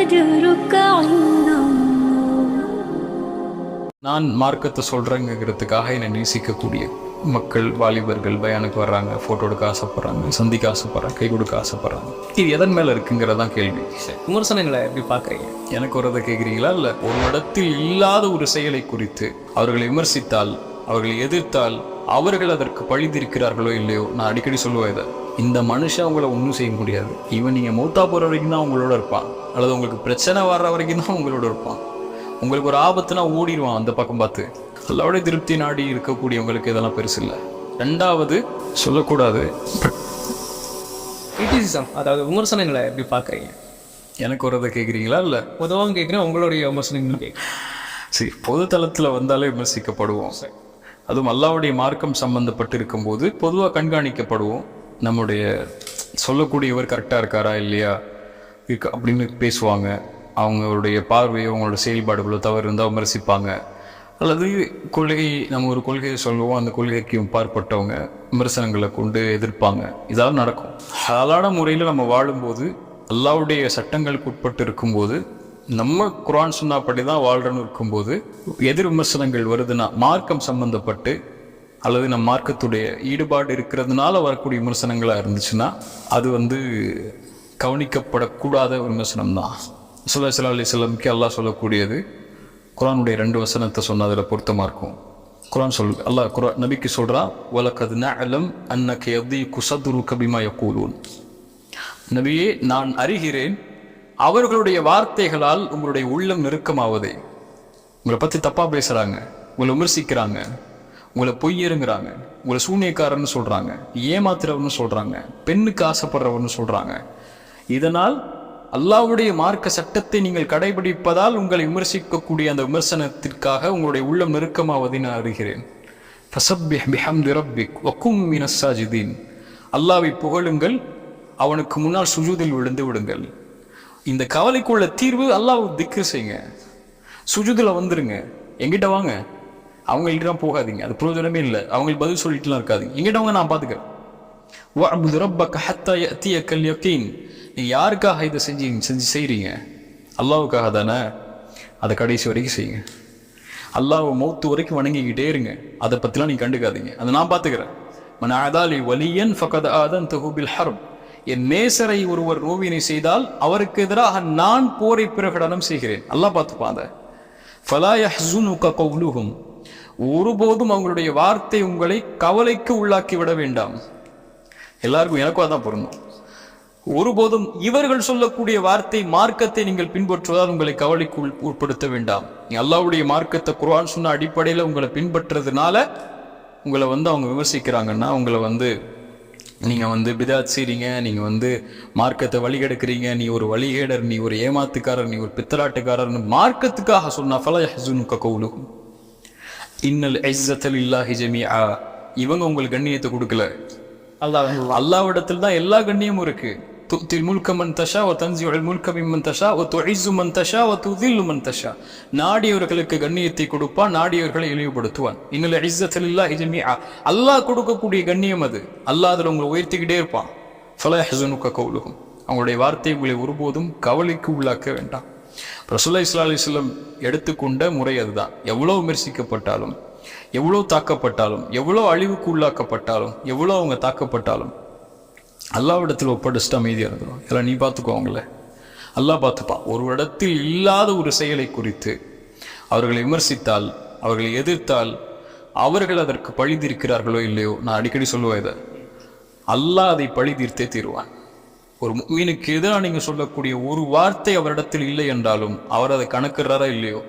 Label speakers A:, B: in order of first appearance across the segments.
A: أجرك عند
B: நான் மார்க்கத்தை சொல்கிறேங்கிறதுக்காக என்னை நேசிக்கக்கூடிய மக்கள், வாலிபர்கள் பயானுக்கு வர்றாங்க, ஃபோட்டோ எடுக்க ஆசைப்பட்றாங்க, சந்திக்க ஆசைப்பட்றாங்க, கை கொடுக்க ஆசைப்பட்றாங்க. இது எதன் மேலே இருக்குங்கிறதான் கேள்வி.
C: விமர்சனங்களை எப்படி பார்க்குறீங்க?
B: எனக்கு ஒரு கேட்குறீங்களா? இல்லை, ஒரு இடத்தில் இல்லாத ஒரு செயலை குறித்து அவர்களை விமர்சித்தால், அவர்களை எதிர்த்தால், அவர்கள் அதற்கு பழித்திருக்கிறார்களோ இல்லையோ, நான் அடிக்கடி சொல்லுவேன் இதை, இந்த மனுஷன் அவங்கள ஒன்றும் செய்ய முடியாது. இவன் நீங்கள் மூத்தா போகிற வரைக்கும் தான் உங்களோட இருப்பான், அல்லது உங்களுக்கு பிரச்சனை வர்ற வரைக்கும் தான் உங்களோட இருப்பான். உங்களுக்கு ஒரு ஆபத்துனா ஓடிடுவான் அந்த பக்கம் பார்த்து. எல்லாருடைய திருப்தி நாடி இருக்கக்கூடியவங்களுக்கு இதெல்லாம் பெருசு இல்லை. ரெண்டாவது சொல்லக்கூடாது
C: கிரிட்டிசிசம், அதாவது விமர்சனங்களை எப்படி பார்க்குறீங்க?
B: எனக்கு ஒரு கேட்குறீங்களா? இல்லை,
C: பொதுவாக கேட்குறேன், உங்களுடைய விமர்சனங்கள் கேட்குறேன்.
B: சரி, பொது தளத்தில் வந்தாலே விமர்சிக்கப்படுவோம். அதுவும் அல்லாஹ்வுடைய மார்க்கம் சம்பந்தப்பட்டு இருக்கும்போது பொதுவாக கண்காணிக்கப்படுவோம். நம்முடைய சொல்லக்கூடியவர் கரெக்டாக இருக்காரா இல்லையா அப்படின்னு பேசுவாங்க. அவங்களுடைய பார்வையோ அவங்களோட செயல்பாடுகளோ தவறு இருந்தால் விமர்சிப்பாங்க. அல்லது கொள்கை, நம்ம ஒரு கொள்கையை சொல்லுவோம், அந்த கொள்கைக்கு பார்ப்பட்டவங்க விமர்சனங்களை கொண்டு எதிர்ப்பாங்க. இதெல்லாம் நடக்கும். ஹலாலான முறையில் நம்ம வாழும்போது, அல்லாஹ்வுடைய சட்டங்களுக்கு உட்பட்டு இருக்கும்போது, நம்ம குர்ஆன் சுன்னாப்படி தான் வாழ்றன்னு இருக்கும்போது எதிர் விமர்சனங்கள் வருதுன்னா, மார்க்கம் சம்பந்தப்பட்டு அல்லது நம்ம மார்க்கத்துடைய ஈடுபாடு இருக்கிறதுனால வரக்கூடிய விமர்சனங்களாக இருந்துச்சுன்னா அது கவனிக்கப்படக்கூடாத விமர்சனம் தான். ரசூலுல்லாஹி ஸல்லல்லாஹு அலைஹி வஸல்லம் அல்லாஹ் சொல்லக்கூடியது, குர்ஆனுடைய 2 வசனத்தை சொன்னால் அதில் பொருத்தமாக இருக்கும். அல்லாஹ் நபிக்கு சொல்கிறான், வலகத் நஅலம் அன்னக யதீகு ஸத்ருக பிமா யகூலூன். நபியே, நான் அறிகிறேன் அவர்களுடைய வார்த்தைகளால் உங்களுடைய உள்ளம் நெருக்கமாவதே. உங்களை பற்றி தப்பாக பேசுகிறாங்க, உங்களை விமர்சிக்கிறாங்க, உங்களை பொய்யருங்கிறாங்க, உங்களை சூனியக்காரன்னு சொல்கிறாங்க, ஏமாத்துறவன்னு சொல்கிறாங்க, பெண்ணுக்கு ஆசைப்படுறவன்னு சொல்கிறாங்க. இதனால் அல்லாஹ்வுடைய மார்க்க சட்டத்தை நீங்கள் கடைபிடிப்பதால் உங்களை விமர்சிக்கக்கூடிய அந்த விமர்சனத்திற்காக உங்களுடைய உள்ளம் நெருக்கமாவதை நான் அறிகிறேன். ஃபஸப்பிஹ் பிஹம்தி ரப்பிக் வகும் மினஸ் சாஜிதீன். அல்லாஹ்வை புகழுங்கள், அவனுக்கு முன்னால் சுஜூதில் விழுந்து விடுங்கள். இந்த கவலைக்குள்ள தீர்வு அல்லாஹ் திக்ர் செய்யுங்க, சுஜூதில் வந்துருங்க, எங்கிட்ட வாங்க. அவங்கள்ட்ட போகாதீங்க, அது பிரயோஜனமே இல்லை. அவங்களுக்கு பதில் சொல்லிட்டுலாம் இருக்காதீங்க, எங்கிட்ட வாங்க, நான் பார்த்துக்கிறேன். வஅபுது ரப்பக ஹத்தா யஅதியக்கல் யகீன். நீங்கள் யாருக்காக இதை செஞ்சு செய்கிறீங்க? அல்லாஹ்வுக்காக தானே, அதை கடைசி வரைக்கும் செய்யுங்க. அல்லாஹ்வை மௌத்து வரைக்கும் வணங்கிக்கிட்டே இருங்க. அதை பற்றிலாம் நீங்கள் கண்டுக்காதீங்க, அதை நான் பார்த்துக்கிறேன். மன் ஆதாலி வலியன் ஃபகத் ஆதன்துஹு பில் ஹர்ப். என் நேசரை ஒருவர் நோவினை செய்தால் அவருக்கு எதிராக நான் போரை பிரகடனம் செய்கிறேன். அல்லாஹ் பார்த்துப்பான். அதை ஃபலா யஹ்ஸுனுக கௌலுஹும். ஒருபோதும் அவங்களுடைய வார்த்தை உங்களை கவலைக்கு உள்ளாக்கி விட வேண்டாம். எல்லாருக்கும் எனக்கும் அதான் பொருந்தும். ஒருபோதும் இவர்கள் சொல்லக்கூடிய வார்த்தை, மார்க்கத்தை நீங்கள் பின்பற்றுவதால் உங்களை கவலைக்கு உட்படுத்த வேண்டாம். நீ அல்லாஹ்வுடைய மார்க்கத்தை குர்ஆன் சொன்ன அடிப்படையில் உங்களை பின்பற்றுறதுனால உங்களை அவங்க விமர்சிக்கிறாங்கன்னா, உங்களை நீங்கள் பிதாத் செய்றீங்க, நீங்கள் மார்க்கத்தை வழிகெடுக்கிறீங்க, நீ ஒரு வழிகேடர், நீ ஒரு ஏமாத்துக்காரர், நீ ஒரு பித்தலாட்டுக்காரர்னு மார்க்கத்துக்காக சொன்னா ஃபலா யஹ்ஸுனுக கௌலுஹும் இன்னல் இஸ்ஸத லில்லாஹி ஜமீஆ. இவங்க உங்களுக்கு கண்ணியத்தை கொடுக்கல, அல்லாஹ்விடத்தில் தான் எல்லா கண்ணியமும் இருக்கு. துத்தில் முல்க மன் தஷா வ தன்ஸிஉல் முல்க மிம்மன் தஷா வ துஇஸ்ஸு மன் தஷா வ துதில்லு மன் தஷா. நாடியவர்களுக்கு கண்ணியத்தை கொடுப்பான், நாடியவர்களை இழிவுபடுத்துவான். இன்னல் இஸ்ஸத லில்லாஹி ஜமீஆ. அல்லாஹ் கொடுக்கக்கூடிய கண்ணியம் அது. அல்லாஹ் அதில் உங்களை உயர்த்திக்கிட்டே இருப்பான். ஃபலா யஹ்ஸுனுக கௌலுஹும். அவங்களுடைய வார்த்தை உங்களை ஒருபோதும் கவலைக்கு உள்ளாக்க வேண்டாம். ரசூலுல்லாஹி ஸல்லல்லாஹு அலைஹி வஸல்லம் எடுத்துக்கொண்ட முறை அதுதான். எவ்வளோ விமர்சிக்கப்பட்டாலும், எவ்வளோ தாக்கப்பட்டாலும், எவ்வளோ அழிவுக்கு உள்ளாக்கப்பட்டாலும், எவ்வளோ அவங்க தாக்கப்பட்டாலும் அல்லாஹ்விடத்தில் ஒப்படைச்சிட்டு அமைதியாக இருந்தோம். எல்லாம் நீ பார்த்துக்கோ, அவங்கள அல்லாஹ் பார்த்துப்பான். ஒரு இடத்தில் இல்லாத ஒரு செயலை குறித்து அவர்களை விமர்சித்தால், அவர்களை எதிர்த்தால், அவர்கள் அதற்கு பழித்திருக்கிறார்களோ இல்லையோ, நான் அடிக்கடி சொல்லுவேன் இதை, அல்லாஹ் அதை பழிதீர்த்தே தீருவான். ஒரு முஃமினுக்கு எதிராக நீங்கள் சொல்லக்கூடிய ஒரு வார்த்தை அவரிடத்தில் இல்லை என்றாலும், அவர் அதை கணக்குறாரா இல்லையோ,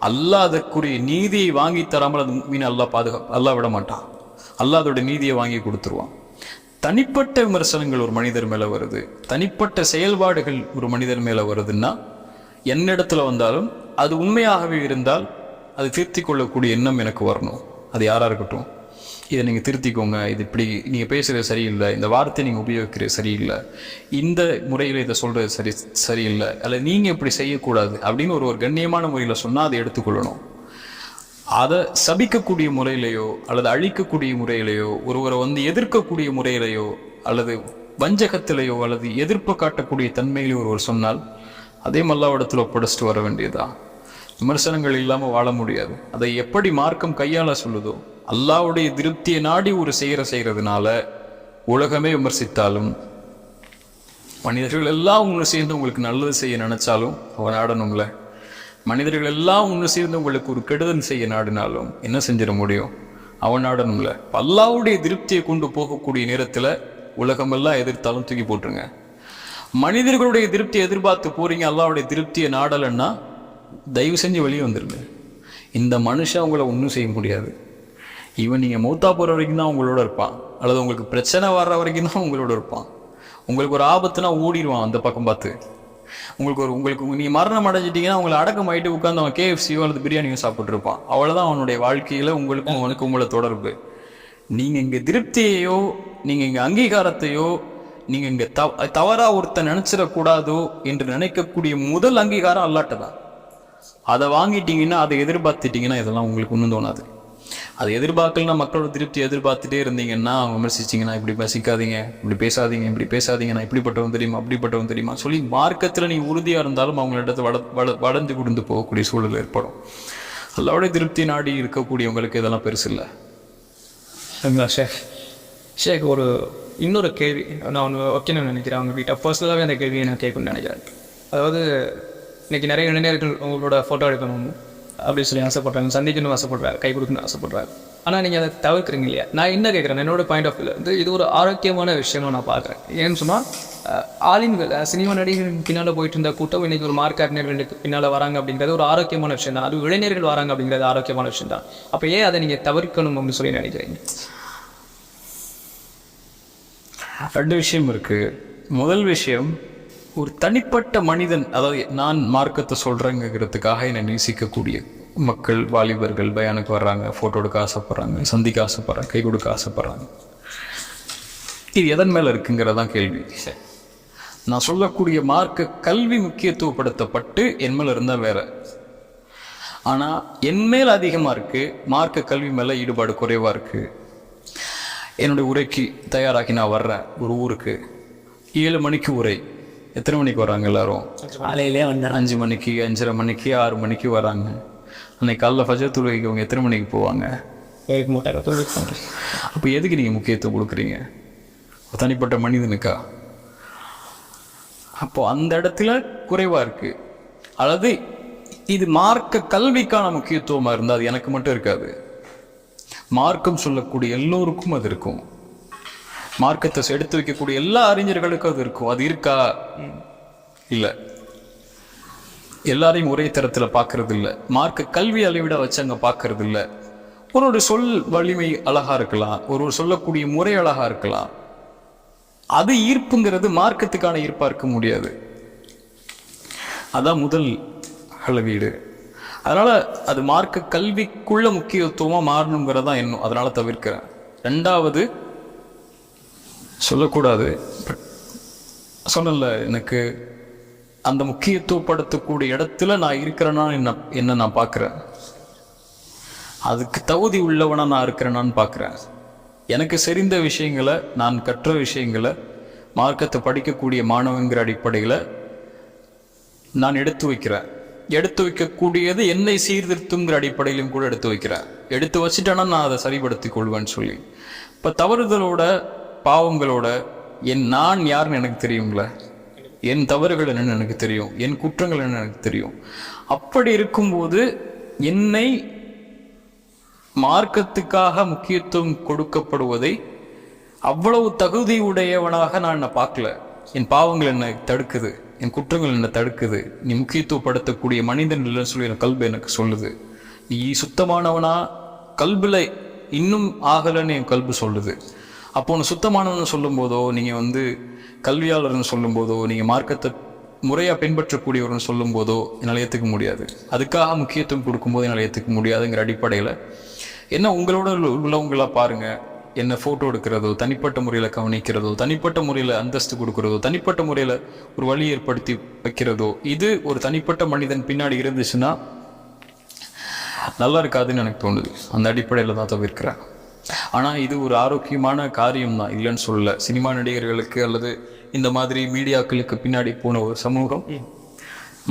B: அல்லாஹ் அதற்குரிய நீதியை வாங்கி தராமல் அது முஃமினை அல்லாஹ் விட மாட்டான். அல்லாஹ் அதோட நீதியை வாங்கி கொடுத்துருவான். தனிப்பட்ட விமர்சனங்கள் ஒரு மனிதர் மேலே வருது, தனிப்பட்ட செயல்பாடுகள் ஒரு மனிதர் மேலே வருதுன்னா, என்னிடத்துல வந்தாலும் அது உண்மையாகவே இருந்தால் அது திருத்திக் கொள்ளக்கூடிய எண்ணம் எனக்கு வரணும். அது யாராக இருக்கட்டும், இதை நீங்கள் திருத்திக்கோங்க, இது இப்படி நீங்கள் பேசுகிறது சரியில்லை, இந்த வார்த்தை நீங்கள் உபயோகிக்கிறது சரியில்லை, இந்த முறையில் இதை சொல்கிறது சரியில்லை, அல்லது நீங்கள் இப்படி செய்யக்கூடாது அப்படின்னு ஒரு கண்ணியமான முறையில் சொன்னால் அதை எடுத்துக்கொள்ளணும். அதை சபிக்கக்கூடிய முறையிலையோ அல்லது அழிக்கக்கூடிய முறையிலையோ, ஒருவரை எதிர்க்கக்கூடிய முறையிலையோ அல்லது வஞ்சகத்திலேயோ அல்லது எதிர்ப்பு காட்டக்கூடிய தன்மையிலையோ ஒருவர் சொன்னால் அதே அல்லாஹ்விடத்தில் ஒப்படைச்சிட்டு வர வேண்டியதா. விமர்சனங்கள் இல்லாமல் வாழ முடியாது. அதை எப்படி மார்க்கம் கையாள சொல்லுதோ, அல்லாஹ்வுடைய திருப்தியை நாடி ஒரு செய்கிறதுனால உலகமே விமர்சித்தாலும், மனிதர்கள் எல்லாம் ஒன்று சேர்ந்து உங்களுக்கு நல்லது செய்ய நினைச்சாலும் அவன் நாடணும்ல. மனிதர்கள் எல்லாம் ஒன்று சேர்ந்து உங்களுக்கு ஒரு கெடுதல் செய்ய நாடினாலும் என்ன செஞ்சிட முடியும்? அவன் நாடணும்ல. அல்லாஹ்வுடைய திருப்தியை கொண்டு போகக்கூடிய நேரத்தில் உலகமெல்லாம் எதிர்த்தாலும் தூக்கி போட்டுருங்க. மனிதர்களுடைய திருப்தியை எதிர்பார்த்து போறீங்க, அல்லாஹ்வுடைய திருப்தியை நாடலைன்னா தயவு செஞ்சு வெளியே வந்துருங்க. இந்த மனுஷன் உங்களை ஒன்றும் செய்ய முடியாது. இவன் நீங்கள் மௌத்தா போகிற வரைக்கும் தான் உங்களோட இருப்பான், அல்லது உங்களுக்கு பிரச்சனை வர்ற வரைக்கும் தான் உங்களோட இருப்பான். உங்களுக்கு ஒரு ஆபத்துனா ஓடிடுவான் அந்த பக்கம் பார்த்து. உங்களுக்கு நீங்கள் மரணம் அடைஞ்சிட்டிங்கன்னா உங்களை அடக்கம் ஆகிட்டு உட்காந்து அவன் KFCயோ அல்லது பிரியாணியோ சாப்பிட்ருப்பான். அவ்வளோதான் அவனுடைய வாழ்க்கையில் உங்களுக்கும் அவனுக்கும் உங்களை தொடர்பு. நீங்கள் இங்கே திருப்தியையோ, நீங்கள் இங்கே அங்கீகாரத்தையோ, நீங்கள் இங்கே தவறாக ஒருத்தன் நினச்சிடக்கூடாதோ என்று நினைக்கக்கூடிய முதல் அங்கீகாரம் அல்லாட்ட தான். அதை வாங்கிட்டீங்கன்னா, அதை எதிர்பார்த்துட்டிங்கன்னா இதெல்லாம் உங்களுக்கு ஒன்றும் தோணாது. அதை எதிர்பார்க்கலன்னா மக்களோட திருப்தி எதிர்பார்த்துட்டே இருந்தீங்கன்னா, விமர்சிச்சிங்கன்னா இப்படி பசிக்காதீங்க, இப்படி பேசாதீங்க, நான் இப்படிப்பட்டவன் தெரியுமா, அப்படிப்பட்டவன் தெரியுமா சொல்லி மார்க்கத்தில் நீ உறுதியாக இருந்தாலும் அவங்களிடத்து வளர்ந்து கொடுத்து போகக்கூடிய சூழல் ஏற்படும். அல்லாஹ்வுடைய திருப்தி நாடி இருக்கக்கூடியவங்களுக்கு இதெல்லாம் பெருசு இல்லை.
C: ஷேக் ஒரு இன்னொரு கேள்வி நான் ஒன்று வைக்கணும்னு நினைக்கிறேன். அவங்க வீட்டை பர்சனலாகவே அந்த கேள்வியை நான் கேட்கணும்னு நினைக்கிறேன். அதாவது இன்றைக்கி நிறைய இளைஞர்கள் உங்களோட ஃபோட்டோ எடுக்கணும் அப்படின்னு சொல்லி ஆசைப்படுறாங்க, சந்திக்கணும்னு ஆசைப்படுறாங்க, கை கொடுக்கணும்னு ஆசைப்படுறாங்க. ஆனால் நீங்கள் அதை தவிர்க்கிறீங்க இல்லையா? நான் என்ன கேட்குறேன், என்னோட பாயிண்ட் ஆஃப் வியூவில் வந்து இது ஒரு ஆரோக்கியமான விஷயமா நான் பார்க்குறேன். ஏன்னு சொன்னால் ஆளுங்கள் சினிமா நடிகர்கள் பின்னால் போயிட்டு இருந்த கூட்டம் இன்றைக்கி ஒரு மார்க் அறிஞர்களுக்கு பின்னால் வராங்க அப்படிங்கிறது ஒரு ஆரோக்கியமான விஷயம் தான். அது இளைஞர்கள் வராங்க அப்படிங்கிறது ஆரோக்கியமான விஷயம் தான். அப்போ ஏன் அதை நீங்கள் தவிர்க்கணும் அப்படின்னு சொல்லி நினைக்கிறீங்க?
B: ரெண்டு விஷயம் இருக்குது. முதல் விஷயம், ஒரு தனிப்பட்ட மனிதன், அதாவது நான் மார்க்கத்தை சொல்கிறேங்கிறதுக்காக என்னை நேசிக்கக்கூடிய மக்கள், வாலிபர்கள் பயானுக்கு வர்றாங்க, ஃபோட்டோ எடுக்க ஆசைப்பட்றாங்க, சந்திக்க ஆசைப்பட்றாங்க, கை கொடுக்க ஆசைப்பட்றாங்க. இது எதன் மேலே இருக்குங்கிறதான் கேள்வி. நான் சொல்லக்கூடிய மார்க்க கல்வி முக்கியத்துவப்படுத்தப்பட்டு என் மேலே இருந்தால் வேற. ஆனால் என் மேல் அதிகமாக இருக்குது, மார்க்க கல்வி மேலே ஈடுபாடு குறைவாக இருக்குது. என்னுடைய உரைக்கு தயாராகி நான் வர்றேன் ஒரு ஊருக்கு, 7 மணிக்கு உரை. எத்தனை மணிக்கு வராங்க எல்லாரும்?
C: காலையிலே வந்தேன்
B: 5 மணிக்கு, 5:30 மணிக்கு, 6 மணிக்கு வராங்க. அன்னைக்கு காலைல ஃபஜர் தொழுகைக்கு அவங்க எத்தனை மணிக்கு போவாங்க? அப்போ எதுக்கு நீங்கள் முக்கியத்துவம் கொடுக்குறீங்க? தனிப்பட்ட மனிதனுக்கா? அப்போ அந்த இடத்துல குறைவாக இருக்குது. அதாவது இது மார்க்க கல்விக்கான முக்கியத்துவமாக இருந்தால் அது எனக்கு மட்டும் இருக்காது, மார்க்கம் சொல்லக்கூடிய எல்லோருக்கும் அது இருக்கும். மார்க்கத்தை எடுத்து வைக்கக்கூடிய எல்லா அறிஞர்களுக்கும் அது இருக்கும். அது இருக்கா? இல்லை. எல்லாரையும் ஒரே தரத்தில் பார்க்கறது இல்லை. மார்க்க கல்வி அளவிட வச்சு அங்கே பார்க்கறது இல்லை. ஒரு சொல் வலிமை அழகா இருக்கலாம், ஒரு சொல்லக்கூடிய முறை அழகா இருக்கலாம். அது ஈர்ப்புங்கிறது மார்க்கத்துக்கான ஈர்ப்பா இருக்க முடியாது. அதான் முதல் அளவீடு. அதனால அது மார்க்க கல்விக்குள்ள முக்கியத்துவமாக மாறணுங்கிறதான் இன்னும், அதனால தவிர்க்கிறேன். ரெண்டாவது, சொல்லக்கூடாது, சொன்னல, எனக்கு அந்த முக்கியத்துவப்படுத்தக்கூடிய இடத்துல நான் இருக்கிறேன்னா என்ன நான் பார்க்குறேன், அதுக்கு தகுதி உள்ளவனா நான் இருக்கிறேனான்னு பார்க்குறேன். எனக்கு தெரிந்த விஷயங்களை, நான் கற்ற விஷயங்களை, மார்க்கத்தை படிக்கக்கூடிய மாணவங்கிற அடிப்படையில் நான் எடுத்து வைக்கிறேன். எடுத்து வைக்கக்கூடியது என்னை சீர்திருத்துங்கிற அடிப்படையிலும் கூட எடுத்து வைக்கிறேன். எடுத்து வச்சுட்டேன்னா நான் அதை சரிப்படுத்தி கொள்வேன்னு சொல்லி. இப்போ தவறுதலோட, பாவங்களோட நான் யாருன்னு எனக்கு தெரியுங்கள, என் தவறுகள் என்னன்னு எனக்கு தெரியும், என் குற்றங்கள் என்னன்னு எனக்கு தெரியும். அப்படி இருக்கும்போது என்னை மார்க்கத்துக்காக முக்கியத்துவம் கொடுக்கப்படுவதை அவ்வளவு தகுதி உடையவனாக நான் என்னை பார்க்கல. என் பாவங்கள் என்னை தடுக்குது, என் குற்றங்கள் என்னை தடுக்குது. நீ முக்கியத்துவப்படுத்தக்கூடிய மனிதன் இல்லைன்னு சொல்லி என் கல்வி எனக்கு சொல்லுது. நீ சுத்தமானவனா கல்வில இன்னும் ஆகலைன்னு என் கல்வி சொல்லுது. அப்போ ஒன்று சுத்தமானவன்னு சொல்லும் போதோ, நீங்கள் கல்வியாளர்னு சொல்லும் போதோ, நீங்கள் மார்க்கத்தை முறையாக பின்பற்றக்கூடியவர்னு சொல்லும் போதோ என்னால் ஏற்றுக்க முடியாது. அதுக்காக முக்கியத்துவம் கொடுக்கும்போது என்னால் ஏற்றுக்க முடியாதுங்கிற அடிப்படையில் என்ன, உங்களோட உள்ளவங்களாக பாருங்கள், என்ன ஃபோட்டோ எடுக்கிறதோ, தனிப்பட்ட முறையில் கவனிக்கிறதோ, தனிப்பட்ட முறையில் அந்தஸ்து கொடுக்குறதோ, தனிப்பட்ட முறையில் ஒரு வழி ஏற்படுத்தி வைக்கிறதோ, இது ஒரு தனிப்பட்ட மனிதன் பின்னாடி இருந்துச்சுன்னா நல்லா இருக்காதுன்னு எனக்கு தோணுது. அந்த அடிப்படையில் தான் தவிர்க்கிறேன். ஆனால் இது ஒரு ஆரோக்கியமான காரியம் தான், இல்லைன்னு சொல்லலை. சினிமா நடிகர்களுக்கு அல்லது இந்த மாதிரி மீடியாக்களுக்கு பின்னாடி போன ஒரு சமூகம்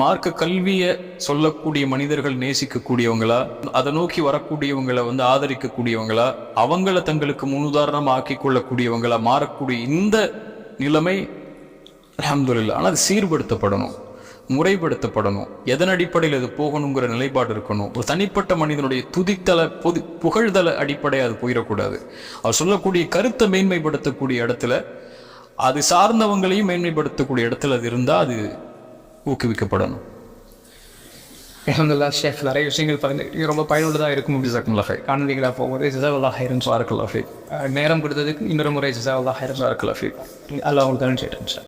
B: மார்க்க கல்வியை சொல்லக்கூடிய மனிதர்கள் நேசிக்கக்கூடியவங்களா, அதை நோக்கி வரக்கூடியவங்களை ஆதரிக்கக்கூடியவங்களா, அவங்கள தங்களுக்கு முன்னுதாரணமாக ஆக்கிக் கொள்ளக்கூடியவங்களா மாறக்கூடிய இந்த நிலைமை அல்ஹம்துலில்லாஹ். ஆனால் அது சீர்படுத்தப்படணும், முறைப்படுத்தப்படணும். எதன் அடிப்படையில் அது போகணுங்கிற நிலைப்பாடு இருக்கணும். ஒரு தனிப்பட்ட மனிதனுடைய துதித்தல புகழ்தல அடிப்படையாக அது போயிடக்கூடாது. அவர் சொல்லக்கூடிய கருத்தை மேன்மைப்படுத்தக்கூடிய இடத்துல, அது சார்ந்தவங்களையும் மேன்மைப்படுத்தக்கூடிய இடத்துல அது இருந்தால் அது ஊக்குவிக்கப்படணும்.
C: அல்ஹம்துலில்லாஹ் ஷேக் நிறைய விஷயங்கள் பகிர்ந்து ரொம்ப பயனுள்ளதாக இருக்கும். காணொலிகளாக போகும்போது ஜஸாக்கல்லாஹ் ஹைரன்.
B: பாரக்கல்லாஹ் ஃபீக்.
C: நேரம் கொடுத்ததுக்கு இன்னொரு முறை ஜஸாக்கல்லாஹ் ஹைரன்.
B: பாரக்கல்லாஹ் ஃபீக்.
C: அல்லாஹ் உங்களுக்கு நன்றி.